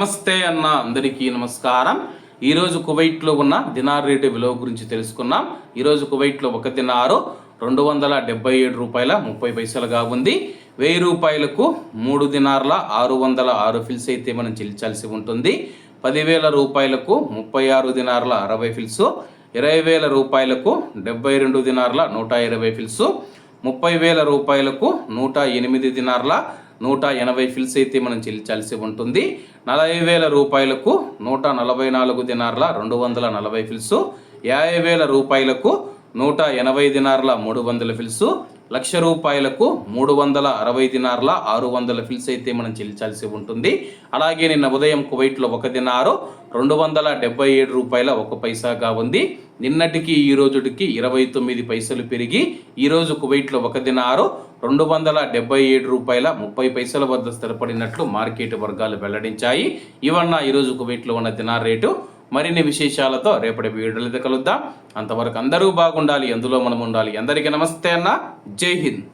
నమస్తే అన్న అందరికీ నమస్కారం. ఈరోజు కువైట్లో ఉన్న దినార్ రేటు విలువ గురించి తెలుసుకున్నాం. ఈరోజు కువైట్లో ఒక దినారు 277 రూపాయల 30 పైసలుగా ఉంది. 1000 రూపాయలకు 3 దినార్ల 606 ఫిల్స్ అయితే మనం చెల్లించాల్సి ఉంటుంది. 10,000 రూపాయలకు 36 దినార్ల 60 ఫిల్స్, 20,000 రూపాయలకు 72 దినార్ల 120 ఫిల్స్, 30,000 రూపాయలకు 108 దినార్ల 180 ఫిల్స్ అయితే మనం చెల్లించాల్సి ఉంటుంది. 40,000 రూపాయలకు 144 దినార్ల 240 ఫిల్స్, 50,000 రూపాయలకు 180 దినార్ల 300 ఫిల్స్, 1,00,000 రూపాయలకు 360 దినార్ల 600 ఫిల్స్ అయితే మనం చెల్లించాల్సి ఉంటుంది. అలాగే నిన్న ఉదయం కువైట్లో ఒక దినారు 277 రూపాయల 1 పైసాగా ఉంది. నిన్నటికి ఈ రోజుకి 29 పైసలు పెరిగి ఈరోజు కువైట్లో ఒక దినారు 277 రూపాయల 30 పైసల వద్ద స్థిరపడినట్లు మార్కెట్ వర్గాలు వెల్లడించాయి. ఇవన్న ఈరోజు కువైట్లో ఉన్న దినార్ రేటు. మరిన్ని విశేషాలతో రేపటి వీడియోలో కలుద్దాం. అంతవరకు అందరూ బాగుండాలి, అందులో మనం ఉండాలి. అందరికీ నమస్తే అన్న. జై హింద్.